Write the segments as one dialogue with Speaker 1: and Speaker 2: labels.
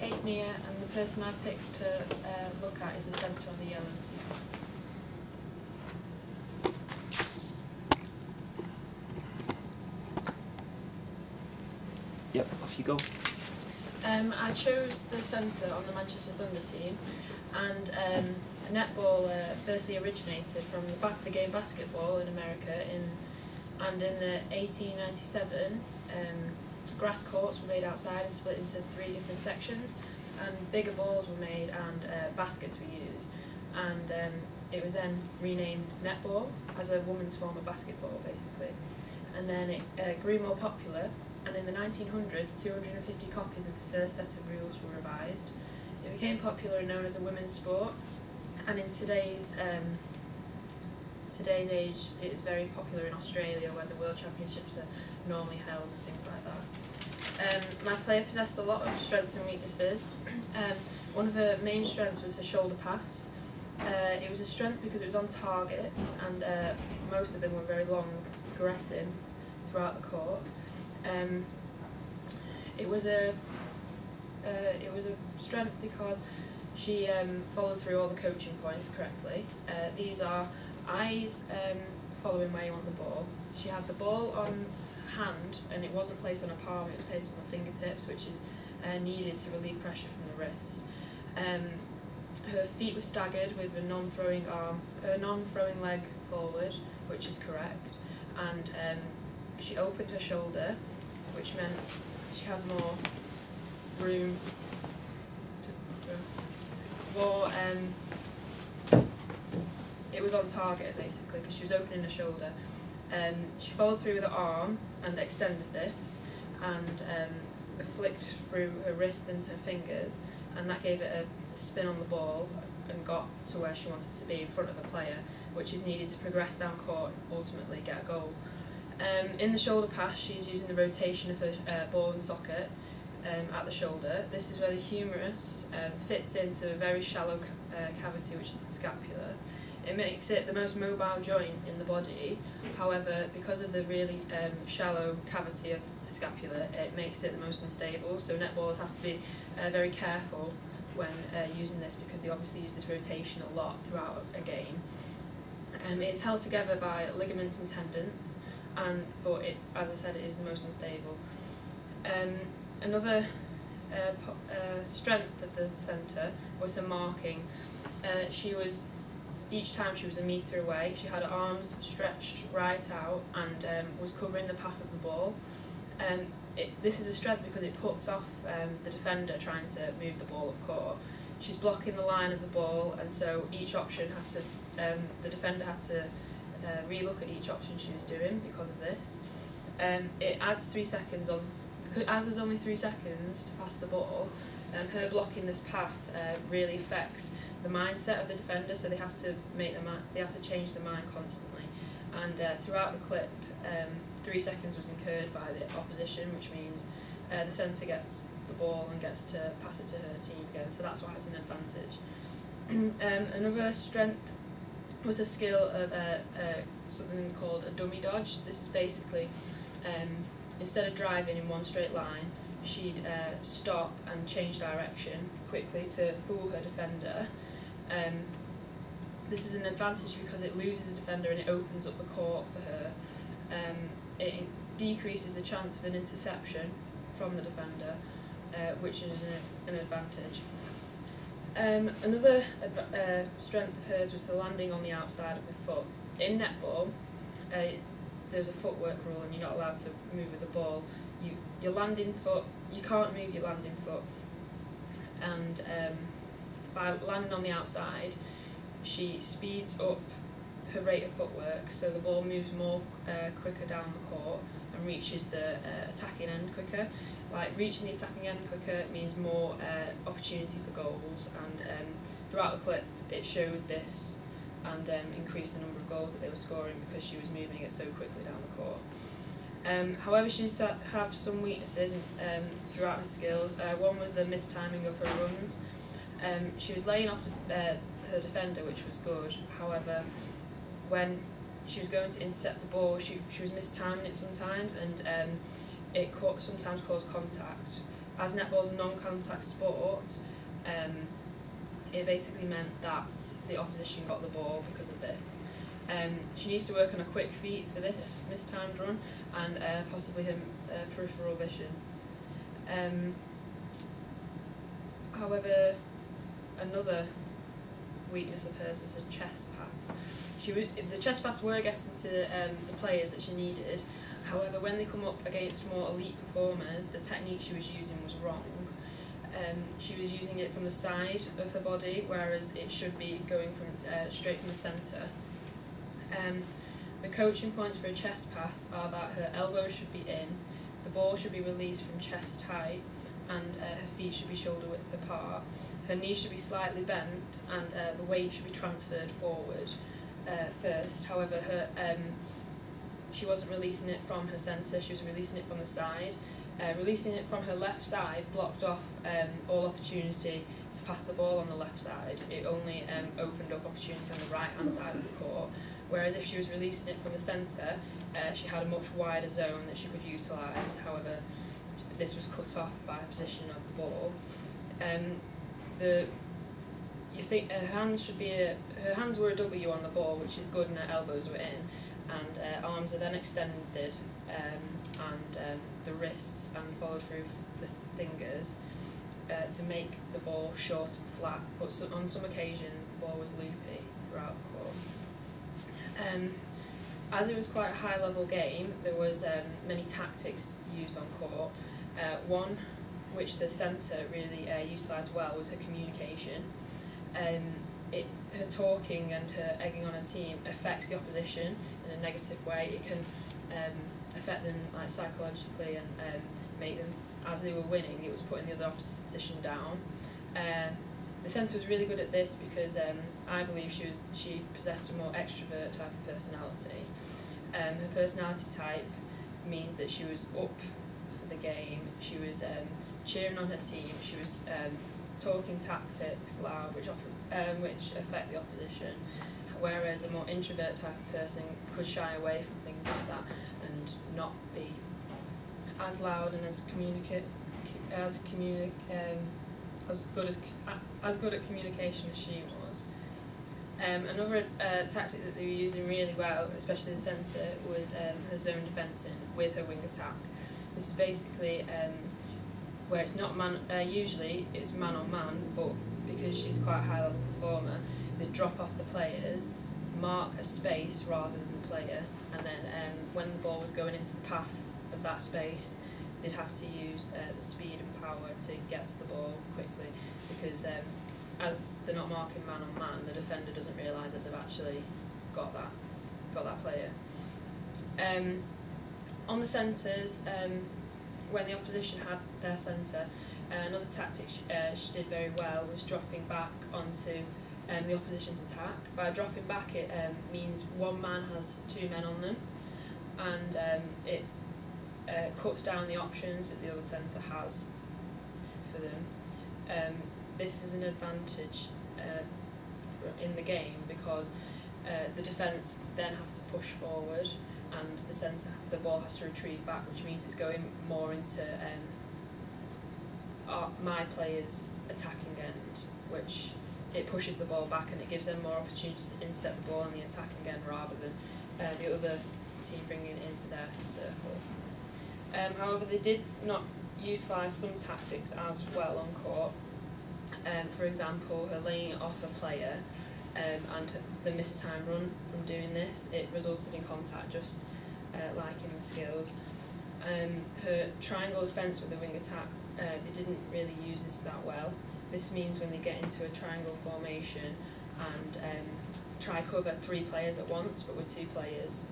Speaker 1: Kate Mia, and the person I've picked to look at is the centre on the yellow team.
Speaker 2: Yep, off you go.
Speaker 1: I chose the centre on the Manchester Thunder team, and netball firstly originated from the game basketball in America, and in the 1897 grass courts were made outside and split into 3 different sections, and bigger balls were made and baskets were used, and it was then renamed netball as a women's form of basketball basically, and then it grew more popular, and in the 1900s 250 copies of the first set of rules were revised. It became popular and known as a women's sport, and in today's age it is very popular in Australia, where the World Championships are normally held and things like that. My player possessed a lot of strengths and weaknesses. One of her main strengths was her shoulder pass. It was a strength because it was on target, and most of them were very long, aggressive throughout the court. It was a strength because she followed through all the coaching points correctly. These are eyes following where you want the ball. She had the ball on hand, and it wasn't placed on her palm, it was placed on her fingertips, which is needed to relieve pressure from the wrist. Her feet were staggered with a non-throwing arm, her non-throwing leg forward, which is correct, and she opened her shoulder, which meant she had more room to more. It was on target basically because she was opening her shoulder. She followed through with her arm and extended this, and flicked through her wrist and her fingers, and that gave it a spin on the ball and got to where she wanted to be in front of a player, which is needed to progress down court and ultimately get a goal. In the shoulder pass, she's using the rotation of her ball and socket at the shoulder. This is where the humerus fits into a very shallow cavity, which is the scapula. It makes it the most mobile joint in the body. However, because of the really shallow cavity of the scapula, it makes it the most unstable. So netballers have to be very careful when using this, because they obviously use this rotation a lot throughout a game. It's held together by ligaments and tendons, but as I said, it is the most unstable. Another strength of the centre was her marking. Each time she was a metre away, she had her arms stretched right out and was covering the path of the ball. This is a strength because it puts off the defender trying to move the ball up court. She's blocking the line of the ball, and so each option had to, the defender had to re-look at each option she was doing because of this. It adds 3 seconds on, as there's only 3 seconds to pass the ball, her blocking this path really affects the mindset of the defender, so they have to change their mind constantly. And throughout the clip, 3 seconds was incurred by the opposition, which means the centre gets the ball and gets to pass it to her team again, so that's why it's an advantage. Another strength was a skill of something called a dummy dodge. This is basically, instead of driving in one straight line, she'd stop and change direction quickly to fool her defender. This is an advantage because it loses the defender and it opens up the court for her. It decreases the chance of an interception from the defender, which is an advantage. Another strength of hers was her landing on the outside of the foot. In netball, there's a footwork rule and you're not allowed to move with the ball. Your landing foot, you can't move your landing foot, and by landing on the outside, she speeds up her rate of footwork, so the ball moves more quicker down the court and reaches the attacking end quicker. Like, reaching the attacking end quicker means more opportunity for goals, and throughout the clip it showed this and increased the number of goals that they were scoring because she was moving it so quickly down the court. However, she used to have some weaknesses throughout her skills. One was the mistiming of her runs. She was laying off her defender, which was good. However, when she was going to intercept the ball, she was mistiming it sometimes, and it sometimes caused contact, as netball's a non-contact sport, it basically meant that the opposition got the ball because of this. She needs to work on a quick feet for this mistimed run and possibly her peripheral vision. However, another weakness of hers was her chest pass. The chest pass were getting to the players that she needed. However, when they come up against more elite performers, the technique she was using was wrong. She was using it from the side of her body, whereas it should be going from straight from the centre. The coaching points for a chest pass are that her elbows should be in, the ball should be released from chest height, and her feet should be shoulder width apart. Her knees should be slightly bent, and the weight should be transferred forward first. However, she wasn't releasing it from her centre, she was releasing it from the side. Releasing it from her left side blocked off all opportunity to pass the ball on the left side. It only opened up opportunity on the right hand side of the court, whereas if she was releasing it from the centre, she had a much wider zone that she could utilise. However, this was cut off by the position of the ball. You think her hands were a W on the ball, which is good, and her elbows were in, and arms are then extended, and the wrists and followed through the fingers to make the ball short and flat. But on some occasions, the ball was loopy throughout the court. As it was quite a high-level game, there was many tactics used on court. One, which the centre really utilised well, was her communication. Her talking and her egging on her team affects the opposition in a negative way. It can affect them like psychologically and make them, as they were winning, it was putting the other opposition down. The centre was really good at this because I believe she possessed a more extrovert type of personality. Her personality type means that she was up for the game, she was cheering on her team, she was talking tactics loud, which affect the opposition, whereas a more introvert type of person could shy away from things like that and not be as loud and as good at communication as she was. Another tactic that they were using really well, especially the centre, was her zone defencing with her wing attack. This is basically where it's not usually it's man on man, but because she's quite a high level performer, they drop off the players, mark a space rather than the player, and then when the ball was going into the path of that space, they'd have to use the speed and power to get to the ball quickly, because as they're not marking man on man, the defender doesn't realise that they've actually got that player. On the centres, when the opposition had their centre, another tactic she did very well was dropping back onto the opposition's attack. By dropping back, it means one man has two men on them, and it cuts down the options that the other centre has for them. This is an advantage in the game because the defence then have to push forward, and the ball has to retrieve back, which means it's going more into my player's attacking end, which it pushes the ball back and it gives them more opportunities to intercept the ball in the attacking end rather than the other team bringing it into their circle. However, they did not utilise some tactics as well on court. For example, her laying it off a player and the missed time run from doing this, it resulted in contact, just like in the skills. Her triangle defence with the wing attack, they didn't really use this that well. This means when they get into a triangle formation and try cover 3 players at once, but with 2 players,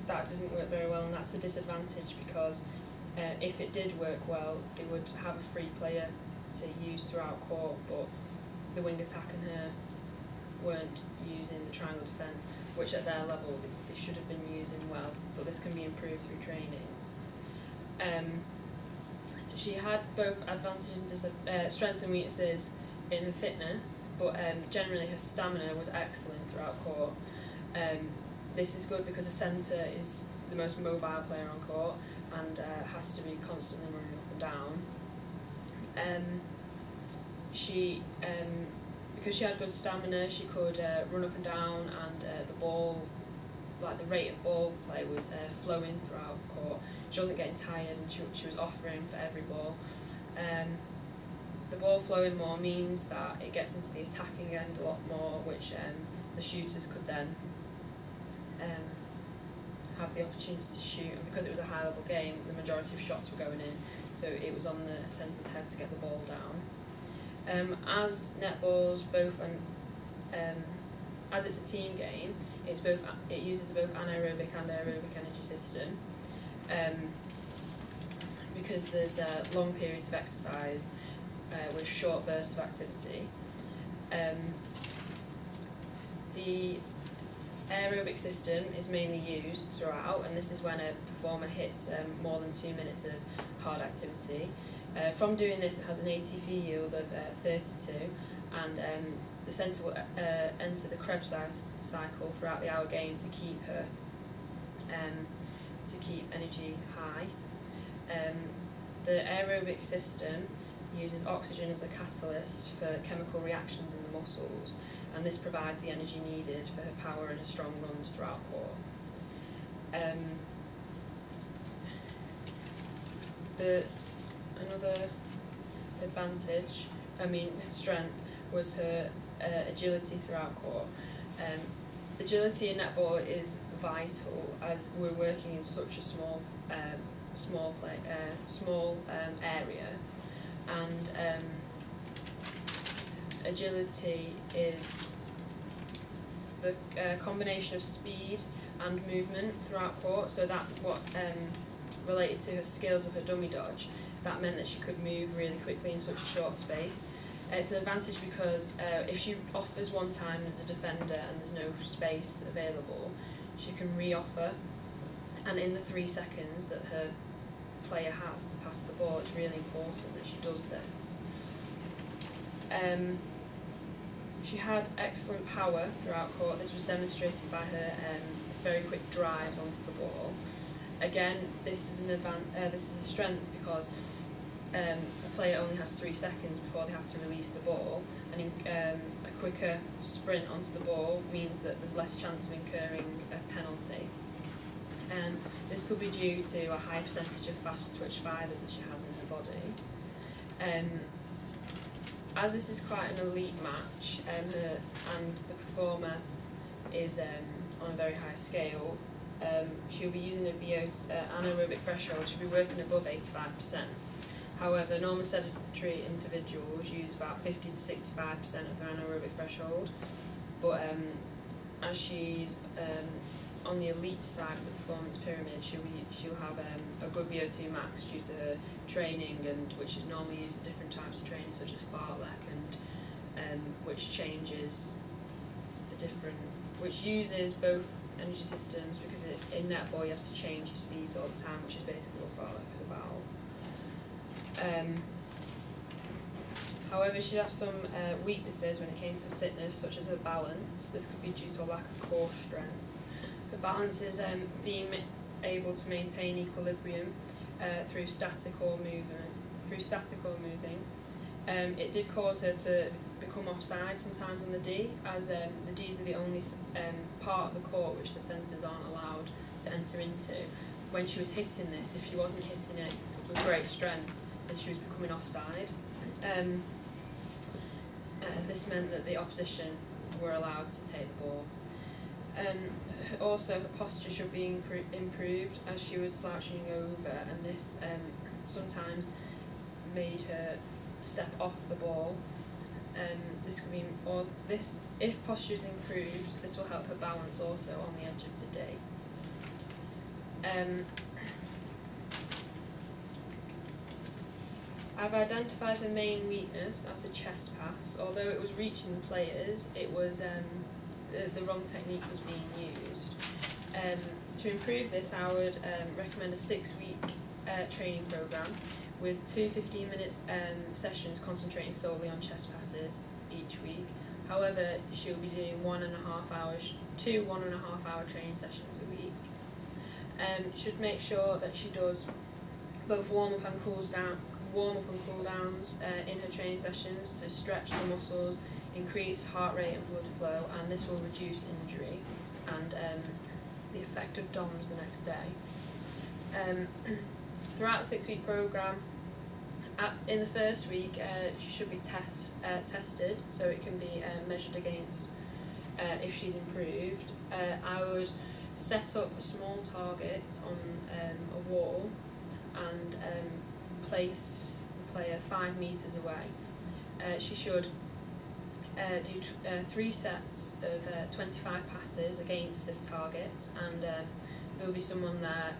Speaker 1: that didn't work very well, and that's a disadvantage because if it did work well, they would have a free player to use throughout court, but the wing attack and her weren't using the triangle defence, which at their level they should have been using well, but this can be improved through training. She had both advantages and strengths and weaknesses in her fitness, but generally her stamina was excellent throughout court. This is good because the the most mobile player on court and has to be constantly running up and down. Because she had good stamina, she could run up and down, and the ball, like the rate of ball play was flowing throughout court. She wasn't getting tired, and she was offering for every ball. The ball flowing more means that it gets into the attacking end a lot more, which the shooters could then have the opportunity to shoot. And because it was a high level game, the majority of shots were going in, so it was on the centre's head to get the ball down. As netball's as it's a team game, it uses both anaerobic and aerobic energy system, because there's long periods of exercise with short bursts of activity. The aerobic system is mainly used throughout, and this is when a performer hits more than 2 minutes of hard activity. From doing this, it has an ATP yield of 32, and the centre will enter the Krebs cycle throughout the hour game to keep energy high. The aerobic system uses oxygen as a catalyst for chemical reactions in the muscles, and this provides the energy needed for her power and her strong runs throughout court. Another strength was her agility throughout court. Agility in netball is vital as we're working in such a small area, and agility is the combination of speed and movement throughout court. So that what related to her skills of her dummy dodge, that meant that she could move really quickly in such a short space. It's an advantage because if she offers one time, there's a defender and there's no space available, she can re-offer, and in the 3 seconds that her player has to pass the ball, it's really important that she does this. She had excellent power throughout court. This was demonstrated by her very quick drives onto the ball. Again, this is a strength because a player only has 3 seconds before they have to release the ball, and a quicker sprint onto the ball means that there's less chance of incurring a penalty. This could be due to a high percentage of fast twitch fibres that she has in her body. As this is quite an elite match, and the performer is on a very high scale, she'll be using a anaerobic threshold. She'll be working above 85%. However, normal sedentary individuals use about 50 to 65% of their anaerobic threshold, but as she's on the elite side of the performance pyramid, she'll have a good VO2 max due to her training, and which is normally used in different types of training, such as fartlek, and which uses both energy systems, because in netball you have to change your speeds all the time, which is basically what fartlek's about. However, she has some weaknesses when it came to fitness, such as her balance. This could be due to a lack of core strength. Her balance is being able to maintain equilibrium through static or moving. It did cause her to become offside sometimes on the D, as the Ds are the only part of the court which the centres aren't allowed to enter into. When she was hitting this, if she wasn't hitting it with great strength, then she was becoming offside. This meant that the opposition were allowed to take the ball. Also, her posture should be improved, as she was slouching over, and this sometimes made her step off the ball. If posture is improved, this will help her balance also on the edge of the day. I've identified her main weakness as a chest pass. Although it was reaching the players, it was the wrong technique was being used. To improve this, I would recommend a 6-week training programme with 2 15-minute sessions concentrating solely on chest passes each week. However, she'll be doing 2 1.5 hour training sessions a week. Should make sure that she does both warm up and cool downs in her training sessions to stretch the muscles, increase heart rate and blood flow, and this will reduce injury and the effect of DOMS the next day. Throughout the 6-week programme, in the first week she should be tested, so it can be measured against if she's improved. I would set up a small target on a wall and place the player 5 metres away. She should do 3 sets of 25 passes against this target, and there will be someone there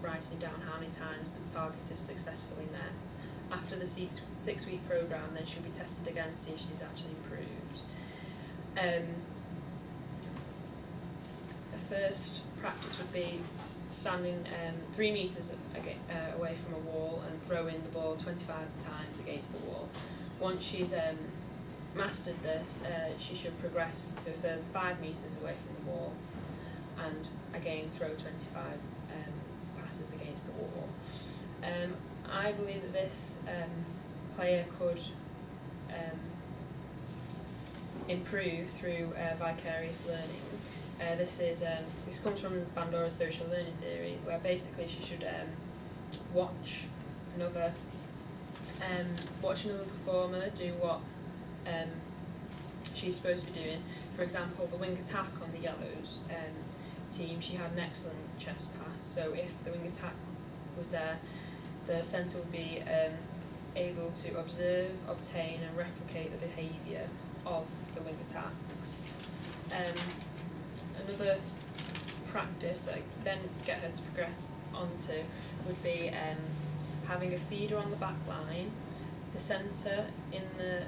Speaker 1: writing down how many times the target is successfully met. After the 6-week programme, then she'll be tested again to see if she's actually improved. The first practice would be standing 3 metres away from a wall and throwing the ball 25 times against the wall. Once she's mastered this, she should progress to a further 5 metres away from the wall and again throw 25 passes against the wall. I believe that this player could improve through vicarious learning. This comes from Bandora's social learning theory, where basically she should watch another performer do what she's supposed to be doing. For example, the wing attack on the Yellows team, she had an excellent chest pass, so if the wing attack was there, the centre would be able to observe, obtain and replicate the behaviour of the wing attacks. Another practice that I then get her to progress onto would be having a feeder on the back line, the centre in the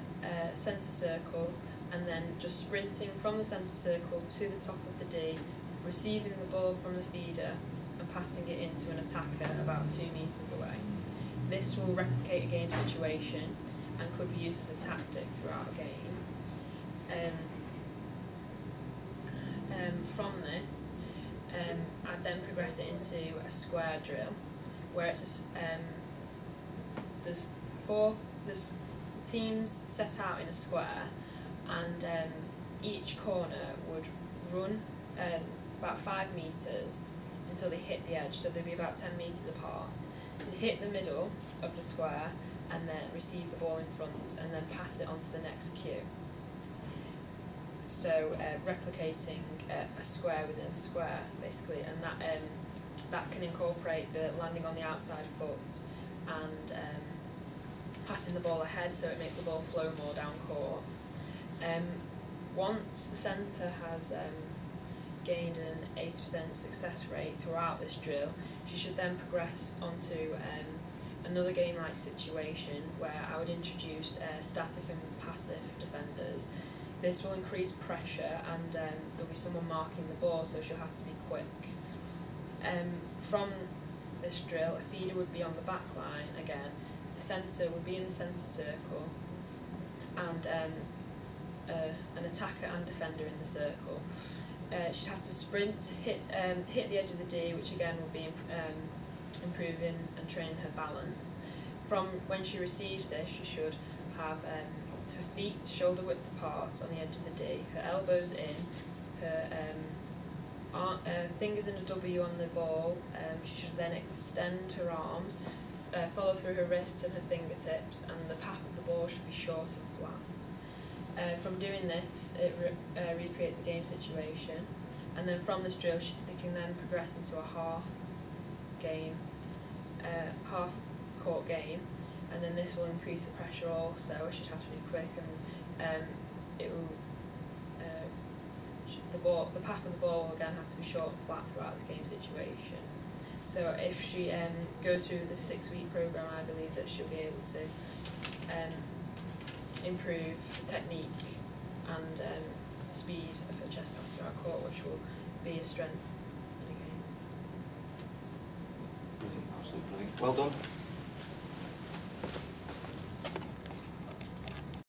Speaker 1: centre circle, and then just sprinting from the centre circle to the top of the D, receiving the ball from the feeder and passing it into an attacker about 2 metres away. This will replicate a game situation and could be used as a tactic throughout a game. From this, I'd then progress it into a square drill, where it's there's teams set out in a square, and each corner would run about 5 metres until they hit the edge, so they'd be about 10 metres apart. They'd hit the middle of the square and then receive the ball in front and then pass it on to the next cue. So replicating a square within a square, basically, and that can incorporate the landing on the outside foot and passing the ball ahead, so it makes the ball flow more down court. Once the centre has gained an 80% success rate throughout this drill, she should then progress onto another game-like situation where I would introduce static and passive defenders. This will increase pressure, and there'll be someone marking the ball, so she'll have to be quick. From this drill, a feeder would be on the back line again, the centre would be in the centre circle, and an attacker and defender in the circle. She'd have to sprint, hit the edge of the D, which again will be improving and training her balance. From when she receives this, she should have her feet shoulder width apart on the edge of the D, her elbows in, her fingers in a W on the ball. She should then extend her arms, follow through her wrists and her fingertips, and the path of the ball should be short and flat. From doing this, it recreates a game situation, and then from this drill they can then progress into a half court game, and then this will increase the pressure also. She'd have to be quick, and it will the path of the ball will again have to be short and flat throughout this game situation. So if she goes through the 6-week programme, I believe that she'll be able to improve the technique and speed of her chest pass throughout court, which will be a strength in the game.
Speaker 2: Brilliant, absolutely brilliant. Well done.